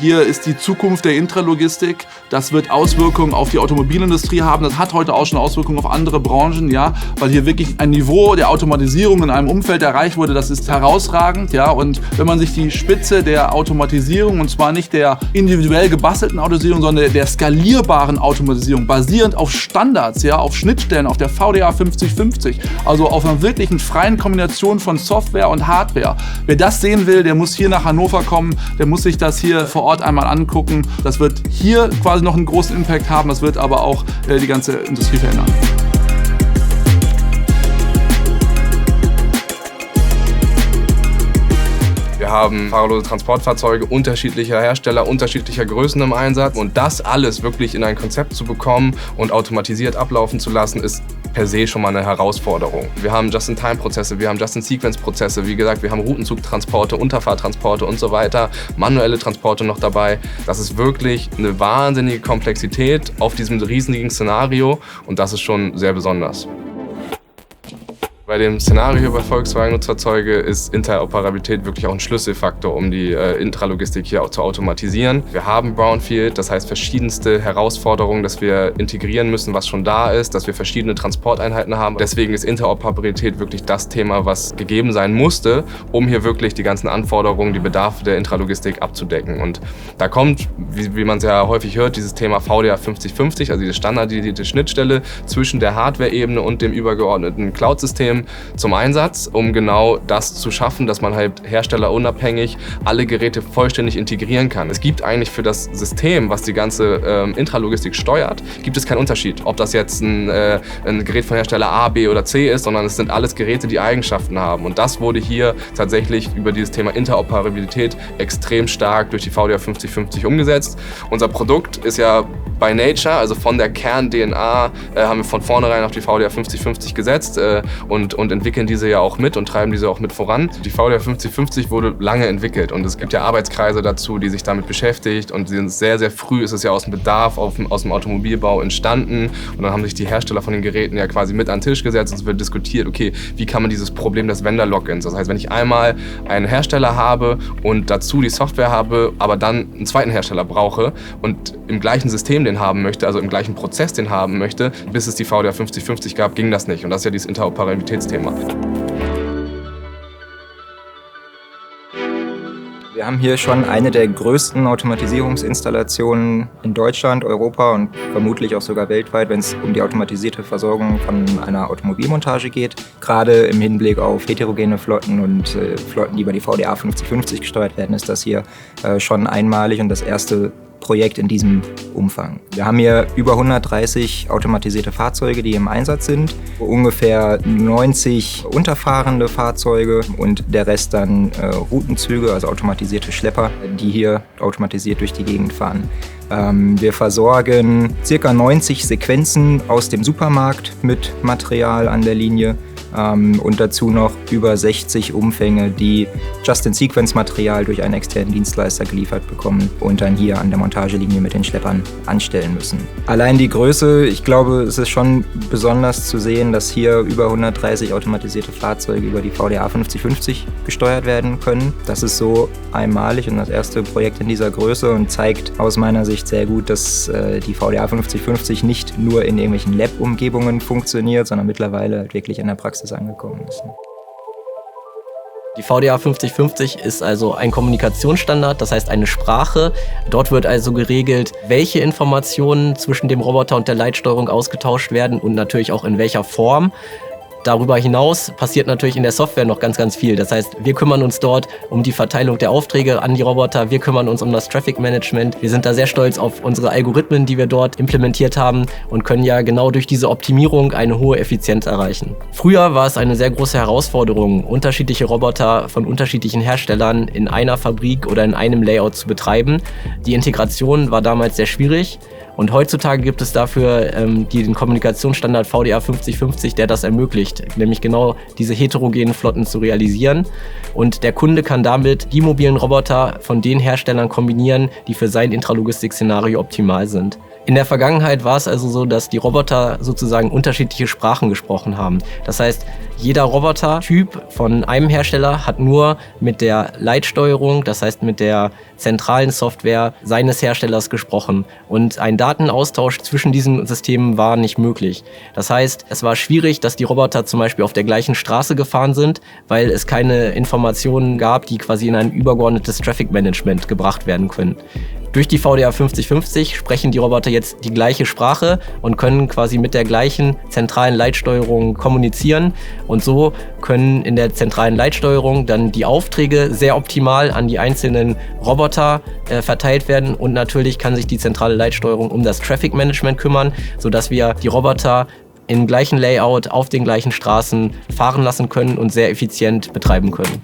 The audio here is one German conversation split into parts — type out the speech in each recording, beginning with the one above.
Hier ist die Zukunft der Intralogistik. Das wird Auswirkungen auf die Automobilindustrie haben. Das hat heute auch schon Auswirkungen auf andere Branchen, ja, weil hier wirklich ein Niveau der Automatisierung in einem Umfeld erreicht wurde. Das ist herausragend, ja. Und wenn man sich die Spitze der Automatisierung, und zwar nicht der individuell gebastelten Automatisierung, sondern der skalierbaren Automatisierung, basierend auf Standards, ja, auf Schnittstellen, auf der VDA 5050, also auf einer wirklichen freien Kombination von Software und Hardware. Wer das sehen will, der muss hier nach Hannover kommen, der muss sich das hier vor Ort einmal angucken. Das wird hier quasi noch einen großen Impact haben, das wird aber auch die ganze Industrie verändern. Wir haben fahrerlose Transportfahrzeuge unterschiedlicher Hersteller, unterschiedlicher Größen im Einsatz. Und das alles wirklich in ein Konzept zu bekommen und automatisiert ablaufen zu lassen, ist per se schon mal eine Herausforderung. Wir haben Just-in-Time-Prozesse, wir haben Just-in-Sequence-Prozesse, wie gesagt, wir haben Routenzugtransporte, Unterfahrtransporte und so weiter, manuelle Transporte noch dabei. Das ist wirklich eine wahnsinnige Komplexität auf diesem riesigen Szenario und das ist schon sehr besonders. Bei dem Szenario bei Volkswagen-Nutzfahrzeuge ist Interoperabilität wirklich auch ein Schlüsselfaktor, um die Intralogistik hier auch zu automatisieren. Wir haben Brownfield, das heißt verschiedenste Herausforderungen, dass wir integrieren müssen, was schon da ist, dass wir verschiedene Transporteinheiten haben. Deswegen ist Interoperabilität wirklich das Thema, was gegeben sein musste, um hier wirklich die ganzen Anforderungen, die Bedarfe der Intralogistik abzudecken. Und da kommt, wie man es ja häufig hört, dieses Thema VDA 5050, also diese standardisierte Schnittstelle zwischen der Hardware-Ebene und dem übergeordneten Cloud-System zum Einsatz, um genau das zu schaffen, dass man halt herstellerunabhängig alle Geräte vollständig integrieren kann. Es gibt eigentlich für das System, was die ganze Intralogistik steuert, gibt es keinen Unterschied, ob das jetzt ein Gerät von Hersteller A, B oder C ist, sondern es sind alles Geräte, die Eigenschaften haben. Und das wurde hier tatsächlich über dieses Thema Interoperabilität extrem stark durch die VDA 5050 umgesetzt. Unser Produkt ist ja by nature, also von der Kern-DNA, haben wir von vornherein auf die VDA 5050 gesetzt und entwickeln diese ja auch mit und treiben diese auch mit voran. Die VDA 5050 wurde lange entwickelt und es gibt ja Arbeitskreise dazu, die sich damit beschäftigt und sie sind sehr, sehr früh ist es ja aus dem Bedarf aus dem Automobilbau entstanden und dann haben sich die Hersteller von den Geräten ja quasi mit an den Tisch gesetzt und es wird diskutiert, okay, wie kann man dieses Problem des Vendor-Logins, das heißt, wenn ich einmal einen Hersteller habe und dazu die Software habe, aber dann einen zweiten Hersteller brauche und im gleichen System den haben möchte, also im gleichen Prozess den haben möchte, bis es die VDA 5050 gab, ging das nicht und das ist ja dieses Interoperabilitätsthema. Wir haben hier schon eine der größten Automatisierungsinstallationen in Deutschland, Europa und vermutlich auch sogar weltweit, wenn es um die automatisierte Versorgung von einer Automobilmontage geht. Gerade im Hinblick auf heterogene Flotten und Flotten, die über die VDA 5050 gesteuert werden, ist das hier schon einmalig und das erste Projekt in diesem Umfang. Wir haben hier über 130 automatisierte Fahrzeuge, die im Einsatz sind, ungefähr 90 unterfahrende Fahrzeuge und der Rest dann Routenzüge, also automatisierte Schlepper, die hier automatisiert durch die Gegend fahren. Wir versorgen ca. 90 Sequenzen aus dem Supermarkt mit Material an der Linie. Und dazu noch über 60 Umfänge, die Just-in-Sequence-Material durch einen externen Dienstleister geliefert bekommen und dann hier an der Montagelinie mit den Schleppern anstellen müssen. Allein die Größe, ich glaube, es ist schon besonders zu sehen, dass hier über 130 automatisierte Fahrzeuge über die VDA 5050 gesteuert werden können. Das ist so einmalig und das erste Projekt in dieser Größe und zeigt aus meiner Sicht sehr gut, dass die VDA 5050 nicht nur in irgendwelchen Lab-Umgebungen funktioniert, sondern mittlerweile halt wirklich in der Praxis angekommen ist. Die VDA 5050 ist also ein Kommunikationsstandard, das heißt eine Sprache. Dort wird also geregelt, welche Informationen zwischen dem Roboter und der Leitsteuerung ausgetauscht werden und natürlich auch in welcher Form. Darüber hinaus passiert natürlich in der Software noch ganz, ganz viel. Das heißt, wir kümmern uns dort um die Verteilung der Aufträge an die Roboter, wir kümmern uns um das Traffic Management. Wir sind da sehr stolz auf unsere Algorithmen, die wir dort implementiert haben und können ja genau durch diese Optimierung eine hohe Effizienz erreichen. Früher war es eine sehr große Herausforderung, unterschiedliche Roboter von unterschiedlichen Herstellern in einer Fabrik oder in einem Layout zu betreiben. Die Integration war damals sehr schwierig. Und heutzutage gibt es dafür den Kommunikationsstandard VDA 5050, der das ermöglicht, nämlich genau diese heterogenen Flotten zu realisieren. Und der Kunde kann damit die mobilen Roboter von den Herstellern kombinieren, die für sein Intralogistik-Szenario optimal sind. In der Vergangenheit war es also so, dass die Roboter sozusagen unterschiedliche Sprachen gesprochen haben. Das heißt, Jeder Robotertyp von einem Hersteller hat nur mit der Leitsteuerung, das heißt mit der zentralen Software seines Herstellers gesprochen. Und ein Datenaustausch zwischen diesen Systemen war nicht möglich. Das heißt, es war schwierig, dass die Roboter zum Beispiel auf der gleichen Straße gefahren sind, weil es keine Informationen gab, die quasi in ein übergeordnetes Traffic Management gebracht werden können. Durch die VDA 5050 sprechen die Roboter jetzt die gleiche Sprache und können quasi mit der gleichen zentralen Leitsteuerung kommunizieren. Und so können in der zentralen Leitsteuerung dann die Aufträge sehr optimal an die einzelnen Roboter verteilt werden. Und natürlich kann sich die zentrale Leitsteuerung um das Traffic Management kümmern, sodass wir die Roboter im gleichen Layout auf den gleichen Straßen fahren lassen können und sehr effizient betreiben können.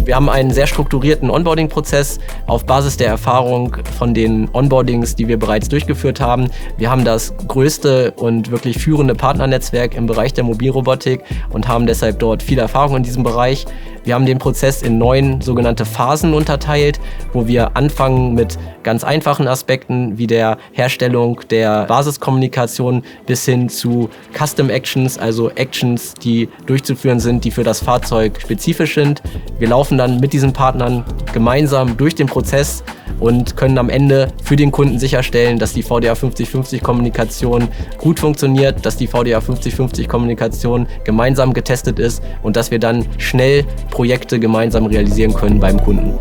Wir haben einen sehr strukturierten Onboarding-Prozess auf Basis der Erfahrung von den Onboardings, die wir bereits durchgeführt haben. Wir haben das größte und wirklich führende Partnernetzwerk im Bereich der Mobilrobotik und haben deshalb dort viel Erfahrung in diesem Bereich. Wir haben den Prozess in 9 sogenannte Phasen unterteilt, wo wir anfangen mit ganz einfachen Aspekten wie der Herstellung der Basiskommunikation bis hin zu Custom Actions, also Actions, die durchzuführen sind, die für das Fahrzeug spezifisch sind. Wir laufen dann mit diesen Partnern gemeinsam durch den Prozess und können am Ende für den Kunden sicherstellen, dass die VDA 5050 Kommunikation gut funktioniert, dass die VDA 5050 Kommunikation gemeinsam getestet ist und dass wir dann schnell Projekte gemeinsam realisieren können beim Kunden.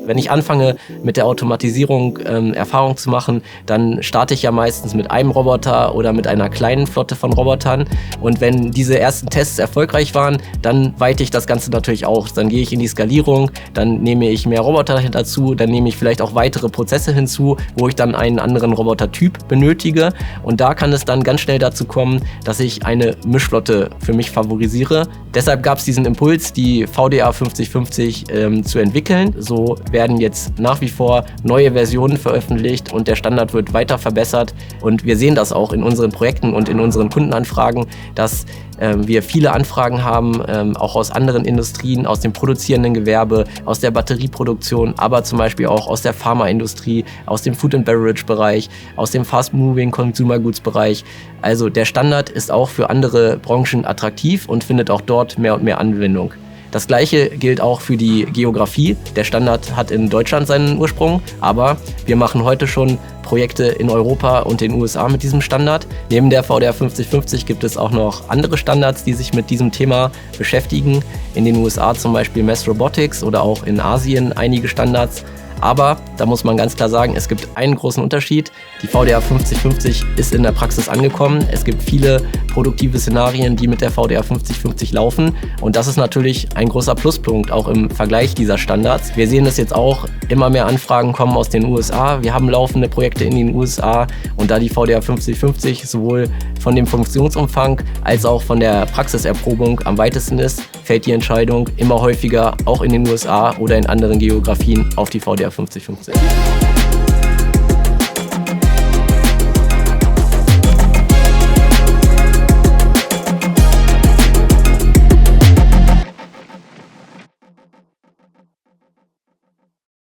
Wenn ich anfange, mit der Automatisierung Erfahrung zu machen, dann starte ich ja meistens mit einem Roboter oder mit einer kleinen Flotte von Robotern. Und wenn diese ersten Tests erfolgreich waren, dann weite ich das Ganze natürlich auch. Dann gehe ich in die Skalierung, dann nehme ich mehr Roboter dazu, dann nehme ich vielleicht auch weitere Prozesse hinzu, wo ich dann einen anderen Robotertyp benötige. Und da kann es dann ganz schnell dazu kommen, dass ich eine Mischflotte für mich favorisiere. Deshalb gab es diesen Impuls, die VDA 5050 zu entwickeln. So werden jetzt nach wie vor neue Versionen veröffentlicht und der Standard wird weiter verbessert. Und wir sehen das auch in unseren Projekten und in unseren Kundenanfragen, dass wir viele Anfragen haben, auch aus anderen Industrien, aus dem produzierenden Gewerbe, aus der Batterieproduktion, aber zum Beispiel auch aus der Pharmaindustrie, aus dem Food and Beverage Bereich, aus dem Fast-Moving Consumer Goods Bereich. Also der Standard ist auch für andere Branchen attraktiv und findet auch dort mehr und mehr Anwendung. Das Gleiche gilt auch für die Geografie. Der Standard hat in Deutschland seinen Ursprung, aber wir machen heute schon Projekte in Europa und den USA mit diesem Standard. Neben der VDA 5050 gibt es auch noch andere Standards, die sich mit diesem Thema beschäftigen. In den USA zum Beispiel Mass Robotics oder auch in Asien einige Standards. Aber da muss man ganz klar sagen, es gibt einen großen Unterschied. Die VDA 5050 ist in der Praxis angekommen. Es gibt viele produktive Szenarien, die mit der VDA 5050 laufen. Und das ist natürlich ein großer Pluspunkt, auch im Vergleich dieser Standards. Wir sehen das jetzt auch, immer mehr Anfragen kommen aus den USA. Wir haben laufende Projekte in den USA. Und da die VDA 5050 sowohl von dem Funktionsumfang als auch von der Praxiserprobung am weitesten ist, fällt die Entscheidung immer häufiger, auch in den USA oder in anderen Geografien, auf die VDA 5050.